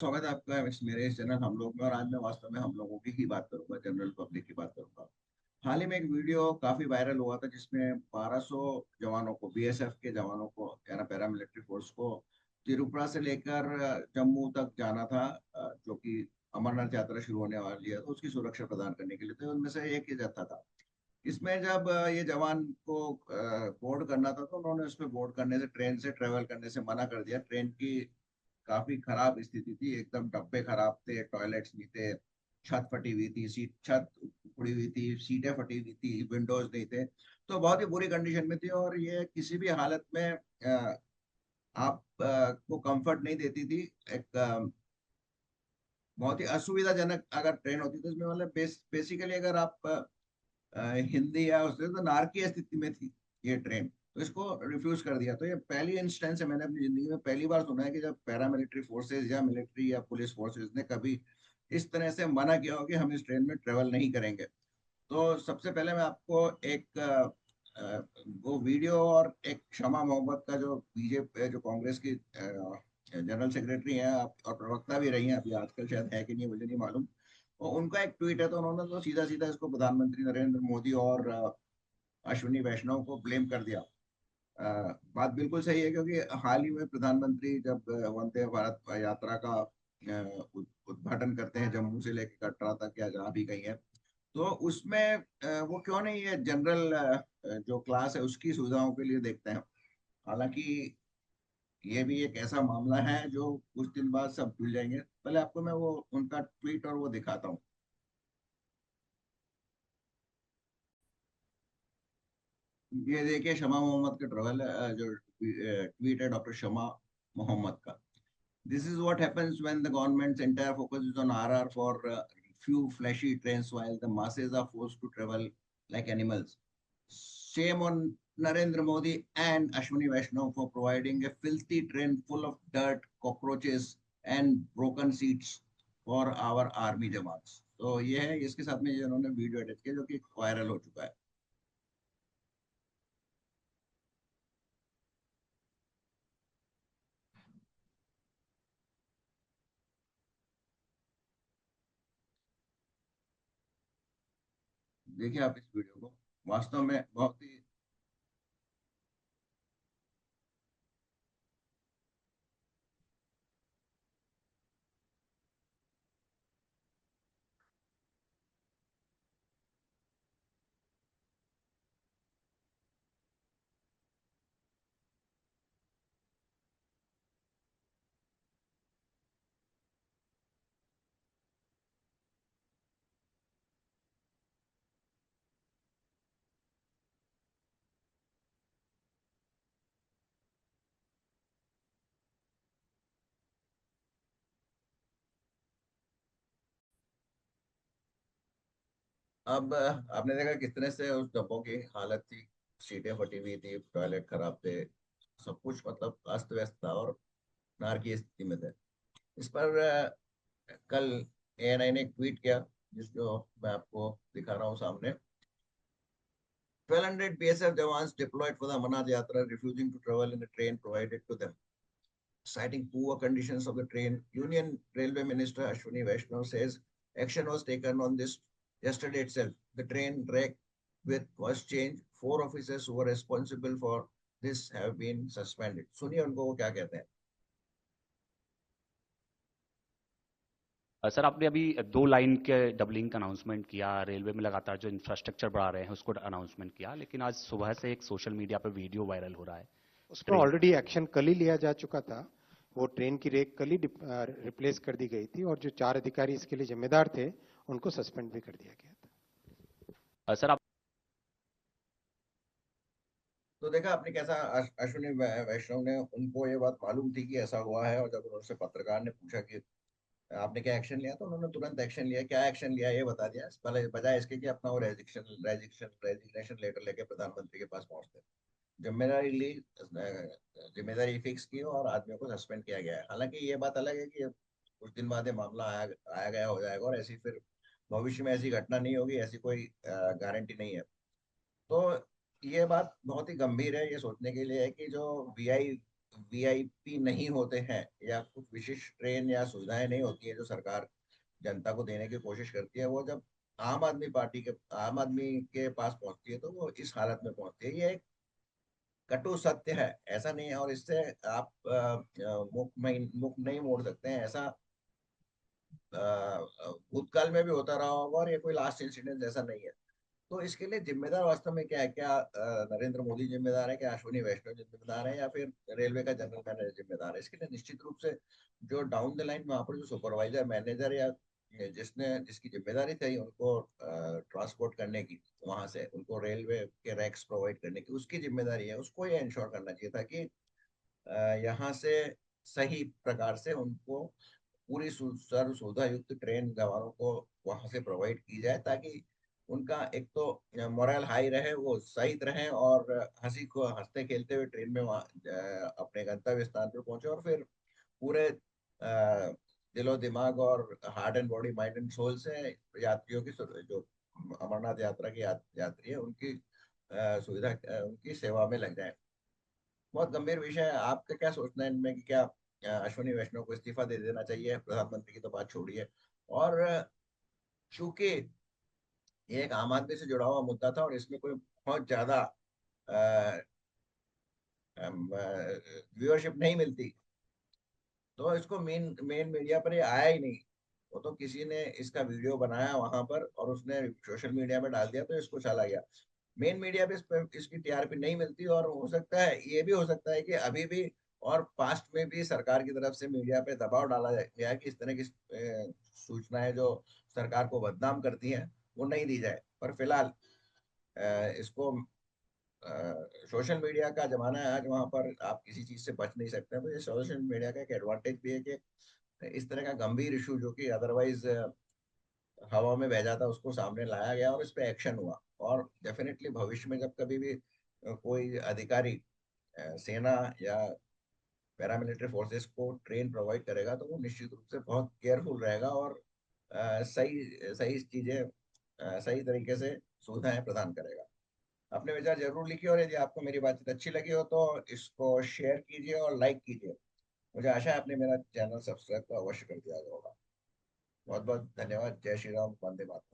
स्वागत है आपका मेरे इस चैनल हम लोग में। और आज मैं वास्तव में हम लोगों की ही बात करूंगा, जनरल पब्लिक की बात करूंगा। हाल ही में एक वीडियो काफी वायरल हुआ था जिसमें 1200 जवानों को, बीएसएफ के जवानों को, यानी पैरामिलिट्री फोर्स को त्रिपुरा से लेकर जम्मू तक जाना था, जो कि अमरनाथ यात्रा शुरू होने वाली है, तो उसकी सुरक्षा प्रदान करने के लिए। तो उनमें से एक ही जत्था था। इसमें जब ये जवान को बोर्ड करना था, तो उन्होंने उस पर बोर्ड करने से, ट्रेन से ट्रेवल करने से मना कर दिया। ट्रेन की काफी खराब स्थिति थी, एकदम डब्बे खराब थे, टॉयलेट्स नहीं थे, छत फटी हुई थी, छत उड़ी हुई थी, सीटें फटी हुई थी, विंडोज नहीं थे। तो बहुत ही बुरी कंडीशन में थी और ये किसी भी हालत में आप को कंफर्ट नहीं देती थी। एक बहुत ही असुविधाजनक अगर ट्रेन होती तो इसमें मतलब बेसिकली अगर आप हिंदी या उससे तो नारकीय स्थिति में थी ये ट्रेन। तो इसको रिफ्यूज कर दिया। तो ये पहली इंस्टेंस है, मैंने अपनी जिंदगी में पहली बार सुना है कि जब पैरामिलिट्री फोर्सेज या मिलिट्री या पुलिस फोर्सेज ने कभी इस तरह से मना किया हो कि हम इस ट्रेन में ट्रेवल नहीं करेंगे। तो सबसे पहले मैं आपको एक वो वीडियो और एक शमा मोहम्मद का, जो बीजेपी, जो कांग्रेस की जनरल सेक्रेटरी हैं और प्रवक्ता भी रही हैं, अभी आजकल शायद है कि नहीं मुझे नहीं मालूम। और उनका एक ट्वीट है, तो उन्होंने तो सीधा सीधा इसको प्रधानमंत्री नरेंद्र मोदी और अश्विनी वैष्णव को ब्लेम कर दिया। बात बिल्कुल सही है, क्योंकि हाल ही में प्रधानमंत्री जब वंदे भारत यात्रा का उद्घाटन करते हैं, जम्मू से लेकर कटरा तक या जहाँ भी कहीं है, तो उसमें वो क्यों नहीं ये जनरल जो क्लास है उसकी सुविधाओं के लिए देखते हैं। हालांकि ये भी एक ऐसा मामला है जो कुछ दिन बाद सब भूल जाएंगे। पहले आपको मैं वो उनका ट्वीट और वो दिखाता हूँ। ये देखिए शमा मोहम्मद का ट्रेवल, जो ट्वीट है डॉक्टर शमा मोहम्मद का। This is what happens when the government's entire focus is on RR for few flashy trains while the masses are forced to travel like animals. Shame on Narendra Modi and Ashwini Vaishnav for providing a filthy train full of dirt, cockroaches and broken seats for our army jawans. तो ये है, इसके साथ में ये उन्होंने video edit किया जो कि वायरल हो चुका है। देखिए आप इस वीडियो को, वास्तव में बहुत ही। अब आपने देखा किस तरह से उस डब्बों की हालत थी। सीटें फटी हुई थी, टॉयलेट खराब थे, सब कुछ मतलब अस्त व्यस्त था और नार की स्थिति में थे। इस पर कल एएनआई ने एक ट्वीट किया, जिसको मैं आपको दिखा रहा हूँ सामने। 1200 BSF jawans deployed for the Amarnath Yatra refusing to travel in a train provided to them, citing poor conditions of the train. Union Railway Minister Ashwini Vaishnav says action was taken on this yesterday itself. The train wreck with was changed. Four officers who were responsible for this have been suspended. सुनिए उनको वो क्या कहते हैं। Sir आपने अभी 2 line के doubling का अनाउंसमेंट किया, रेलवे में लगातार जो इंफ्रास्ट्रक्चर बढ़ा रहे हैं उसको अनाउंसमेंट किया, लेकिन आज सुबह से एक सोशल मीडिया पर वीडियो वायरल हो रहा है उस पर ट्रेन। ऑलरेडी एक्शन कल ही लिया जा चुका था। वो ट्रेन की रेक कल ही रिप्लेस कर दी गई थी और जो 4 अधिकारी इसके लिए जिम्मेदार थे उनको सस्पेंड भी कर दिया गया था। सर आप तो देखा आपने कैसा अश्विनी वैष्णव ने, उनको ये बात मालूम थी कि ऐसा हुआ है, और जब उनसे पत्रकार ने पूछा कि आपने क्या एक्शन लिया, तो उन्होंने तुरंत एक्शन लिया। क्या एक्शन लिया ये बता दिया, पहले बजाय इसके कि अपना वो रेजिग्नेशन लेटर लेके प्रधानमंत्री के पास पहुंचते। जिम्मेदारी ली, जिम्मेदारी फिक्स की और आदमियों को सस्पेंड किया गया है। हालांकि ये बात अलग है कि कुछ दिन बाद ये मामला आया आया गया हो जाएगा, और ऐसी फिर भविष्य में ऐसी घटना नहीं होगी, ऐसी कोई गारंटी नहीं है। तो ये बात बहुत ही गंभीर है, ये सोचने के लिए है कि जो वीआई वीआईपी नहीं होते हैं या कुछ विशिष्ट ट्रेन या सुविधाएं नहीं होती है जो सरकार जनता को देने की कोशिश करती है, वो जब आम आदमी के पास पहुंचती है तो वो इस हालत में पहुंचती है। ये एक कटु सत्य है, ऐसा नहीं है। और इससे आप मुख नहीं मोड़ सकते हैं। ऐसा भूतकाल में भी होता रहा होगा और ये कोई लास्ट इंसिडेंट जैसा नहीं है। तो इसके लिए जिम्मेदार वास्तव में क्या है? क्या नरेंद्र मोदी जिम्मेदार है, क्या अश्विनी वैष्णव जिम्मेदार है, या फिर रेलवे का जनरल मैनेजर जिम्मेदार है? इसके लिए निश्चित रूप से जो डाउन द लाइन वहां पर जो सुपरवाइजर मैनेजर या जिसकी जिम्मेदारी थी उनको ट्रांसपोर्ट करने की, वहां से उनको रेलवे के रैक्स प्रोवाइड करने की, उसकी जिम्मेदारी है। उसको ये इंश्योर करना चाहिए था कि यहाँ से सही प्रकार से उनको पूरी सर्व सुविधा युक्त ट्रेन जवानों को वहां से प्रोवाइड की जाए, ताकि उनका एक तो मोरल हाई रहे, वो सहित रहें और हंसी को हंसते खेलते हुए ट्रेन में वहाँ अपने गंतव्य स्थान पर पहुंचे। और फिर पूरे दिलो दिमाग और heart and body mind and soul से यात्रियों की जो अमरनाथ यात्रा की यात्री है उनकी सुविधा उनकी सेवा में लग जाए। बहुत गंभीर विषय है। आपका क्या सोचना है इनमें कि क्या अश्विनी वैष्णव को इस्तीफा दे देना चाहिए? प्रधानमंत्री की तो बात छोड़िए। और चूंकि ये एक आम आदमी से जुड़ा हुआ मुद्दा था और इसमें कोई बहुत ज्यादा व्यूअरशिप नहीं मिलती, तो इसको मेन मेन मीडिया पर ये आया ही नहीं। वो तो किसी ने इसका वीडियो बनाया वहां पर और उसने सोशल मीडिया में डाल दिया तो इसको चला गया। मेन मीडिया पे इसकी टीआरपी नहीं मिलती। और हो सकता है, ये भी हो सकता है कि अभी भी और पास्ट में भी सरकार की तरफ से मीडिया पे दबाव डाला गया है कि इस तरह की सूचनाएं जो सरकार को बदनाम करती हैं वो नहीं दी जाए। पर फिलहाल इसको सोशल मीडिया का जमाना है आज, वहां पर आप किसी चीज से बच नहीं सकते। तो ये सोशल मीडिया का एक एडवांटेज भी है कि इस तरह का गंभीर इशू जो कि अदरवाइज हवा में बह जाता उसको सामने लाया गया और इस पे एक्शन हुआ। और डेफिनेटली भविष्य में जब कभी भी कोई अधिकारी सेना या पैरामिलिट्री फोर्सेस को ट्रेन प्रोवाइड करेगा तो वो निश्चित रूप से बहुत केयरफुल रहेगा और सही सही चीजें सही तरीके से सुविधाएं प्रदान करेगा। अपने विचार जरूर लिखिए और यदि आपको मेरी बातचीत अच्छी लगी हो तो इसको शेयर कीजिए और लाइक कीजिए। मुझे आशा है आपने मेरा चैनल सब्सक्राइब तो अवश्य कर दिया होगा। बहुत बहुत धन्यवाद। जय श्री राम। वंदे मातरम।